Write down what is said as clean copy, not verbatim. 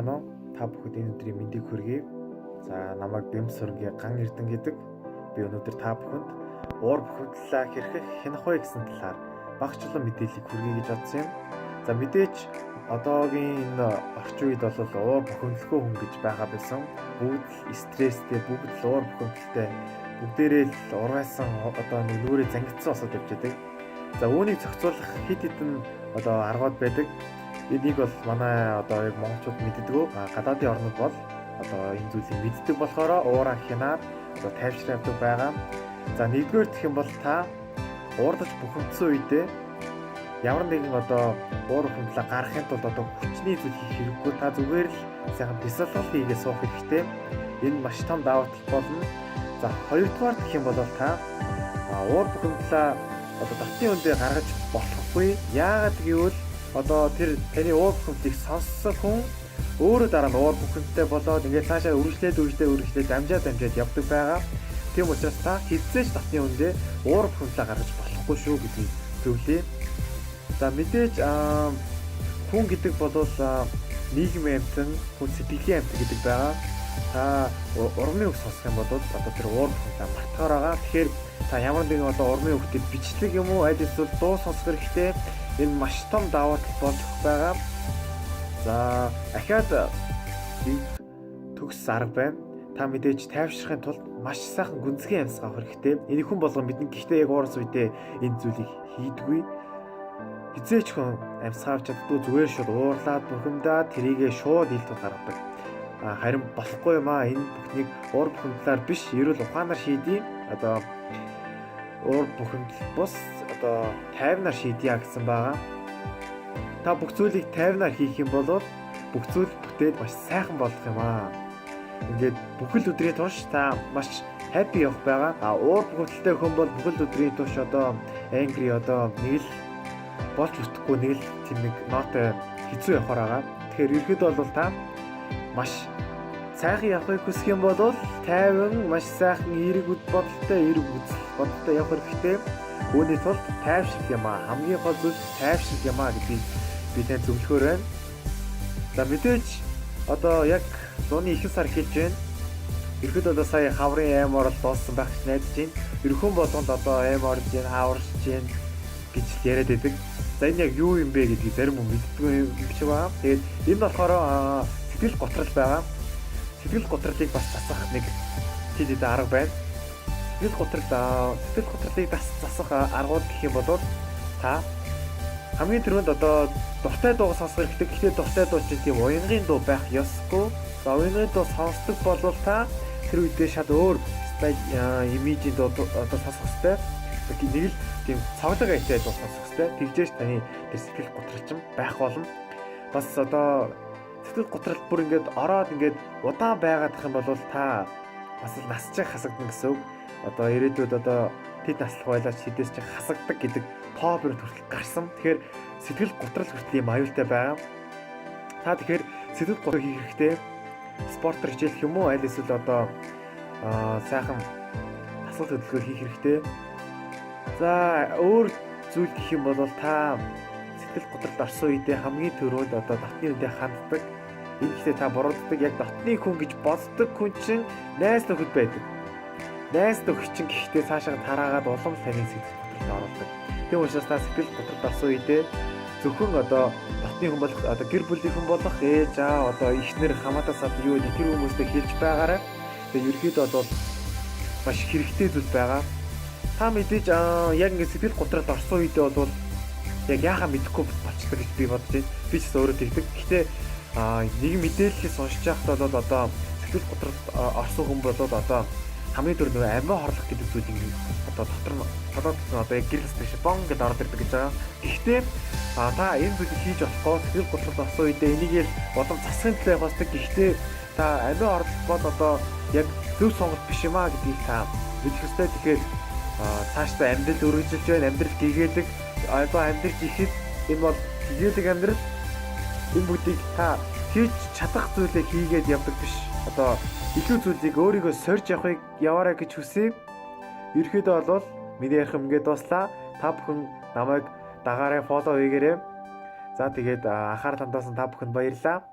Сайхан уу? Та бүхэнд энэ өдрийн мэндийг хүргэе. За намайг Бэмс Сүрэнгийн Ган Эрдэнэ гэдэг. Би өнөөдөр та бүхэнд уур бухимдлаа хэрхэх хянах вэ гэсэн талаар багцлан мэдээллийг хүргэе гэж бодсон юм. За мэдээж одоогийн энэ орчин үед бол уур бухимдалгүй хүн гэж байгаа байсан. Бүгд л стресстэй, бүгд л уур бухимдалтай, бүгдээрээ л ургайсан одоо нүрээ зангидсан осод явж байдаг. За үүнийг зохицуулах хэд хэдэн аргууд байдаг. Энийг бол манай одоо яг монголчууд мэддэггүй. Гадаадын орнууд бол одоо энэ зүйлийг мэддэг болохоор уураа хянаар одоо тайвширдаг байгаа. За нэгдүгээр гэх юм бол та уурдаж бухимдсан үедээ ямар нэгэн одоо уур бухимдлаа гаргахын тулд одоо хүчний зүйл хийх хэрэггүй. Та зүгээр л сайхан бясалгал хийгээ суух хэрэгтэй. Энэ маш том давуу тал болно. За хоёрдугаар гэх юм бол та уур бухимдлаа одоо дотны үндэ гаргаж болохгүй. Яагаад гэвэл одоо тэр таны уур бухимдлыг сонссон хүн өөрөө дараа нь уур бухимдалтай болоод ингээд цаашаа үргэлжлээд дамжаад явдаг байгаа. Тийм учраас та хэзээ ч дотны үндэ уур бухимдлаа гаргаж болохгүй шүү гэдгийг зөвлөе. За мэдээж хүн гэдэг бол нийгмийн амьтан, хүн сэтгэлийн амьтан гэдэг байгаа. Та урмын үг сонсох юм бол одоо тэр уур бухимдлаа мартахаар байгаа. Тэгэхээр та ямар нэгэн одоо урмын үгтэй бичлэг юм уу аль эсвэл дуу сонсох хэрэгтэй. Энэ маш том давуу тал болох байгаа. За ахаад төгс арга байна. Та мэдээж тайвшрахын тулд маш сайхан гүнзгий амьсгаа авах хэрэгтэй. Энийг хүн болгон мэднэ. Гэхдээ яг уурс үедээ энэ зүйлийг хийдэггүй. Хизээч хүн амьсгаа авч чаддгүй, зүгээр шууд уурлаад бухимдаад тэрийгээ шууд ил тул гаргадаг. Харин болохгүй юм аа. Энэ бүхнийг уур бухимдлаар биш, эрүүл ухаанаар шийдье. Одоо уур бухимдал бус одоо тайвнаар шийдье гэсэн байгаа. Та бүх зүйлийг тайвнаар хийх юм бол бүх зүйл бүтээл маш сайхан болох юм аа. Ингээд бүхэл өдрийн турш та маш happy явах байгаа. Уур бухимдалтай хүн бол бүхэл өдрийн турш одоо angry одоо нэг л болж үтэхгүй нэг л тийм нэг нотой хэцүү явахаар байгаа. Тэгэхээр ерөөдөө бол та маш сайхан явахыг хүсэх юм бол тайван маш сайхан эерэг бодолтой явах хэрэгтэй. Үүний тулд тайвшрах юм аа. Хамгийн гол зүйл тайвшрах юм аа гэдгийг би тань зөвлөхөөр байна. За мэдээж одоо яг зуны ихэнх сар эхэлж байна. Ерхэд одоо сая хаврын аим орол дууссан байх гэж найдаж байна. Ерхэн болгонд одоо аим орж байна, хаварч байна гэж яриад байдаг. За энэ яг юу юм бэ гэдгийг зарим хүн мэддэггүй юм шиг байна. Тэгээд энэ болохоор сэтгэл готрол байгаа. Сэтгэл готролыг бас засах нэг хэд хэдэн арга байна. Сэтгэл готрлыг засах аргууд гэх юм бол та хамгийн түрүүнд одоо дуртай дуу сонсох хэрэгтэй. Гэхдээ дуртай дуу чинь тийм уянгийн дуу байх ёсгүй. За уянгийн дуу сонсдог бол та тэр үедээ шал өөр стайл имижийн дуу одоо сонсох хэрэгтэй. Нэг л тийм цавлаг айтай дуу сонсох хэрэгтэй. Тэгжээч таны тэр сэтгэл готролч байх болно. Бас одоо сэтгэл готрол бүр ингээд ороод ингээд удаан байгаад их юм бол та бас л насчих хасагдана гэсэн үг. Одоо ирээдүйд одоо тэд наслах байлаач хэдээс ч хасагдаг гэдэг тоо бүр хүртэл гарсан. Тэгэхээр сэтгэл готрол хүртэл юм аюултай байгаа. Та тэгэхээр сэтгэл готрол хийх хэрэгтэй. Спортоор хичээлэх юм уу? Аль эсвэл одоо сайхан тасгал хөдөлгөөр хийх хэрэгтэй. За өөр зүйл гэх юм бол та сэтгэл готролд орсон үедээ хамгийн түрүүнд одоо дотны үндэ ханддаг. Энэ ихтэй та бурууддаг. Яг дотны хүн гэж боддог хүн чинь найз нөхөд байдаг. Найз нөхөд чинь гэхдээ цаашаа тараагаад улам таны сэтгэл готролд оруулдаг. Тийм учраас та сэтгэл готролд орсон үедээ зөвхөн одоо дотны хүн болох одоо гэр бүлийн хүн болох ээж аа одоо эхнэр хамаатаас юу нэг тэр хүмүүстэй хэлж байгаарай. Тэгээ ерөөхдөө бол маш хэрэгтэй зүйл байгаа. Та мэдээж яг ингэ сэтгэл готролд орсон үедээ бол яг яахаа мэдэхгүй болчихдог гэж би бодож байна. Би ч өөрөө тэгдэг. Гэхдээ нэг мэдээллийг сонсож байхад бол одоо сэтгэл готролд орсон хүн бол одоо хамгийн түрүү нөгөө амиа хорлох гэдэг зүйлийг одоо дотор нь одоо яг гэрэл стресс бон гэдээ ороод ирдэг гэж байгаа. Гэхдээ та энэ зүйлийг хийж болохгүй сэтгэл готролд орсон үедээ энийг л улам засахын төлөө явах хэрэгтэй. Гэхдээ та амиа хорлох бол одоо яг зөв сонголт биш юм аа гэдгийг та мэдэх ёстой. Тэгэхээр цаашдаа амьдрал үргэлжилж байна, амьдрал гэгээлэг одоо амьдрал ихэд энэ бол гэгээлэг амьдрал энэ бүгдийг та хийж чадах зүйлээ хийгээд явдаг биш. Одоо илүү зүйлийг өөрийгөө сорж яваарай гэж хүсэв. Ерөөдөө бол миний ярих юм ингээд дуслаа. Та бүхэн намайг дагаарай, фоллоу хийгээрэй. За тэгээд анхаарал хандуулсан та бүхэнд баярлалаа.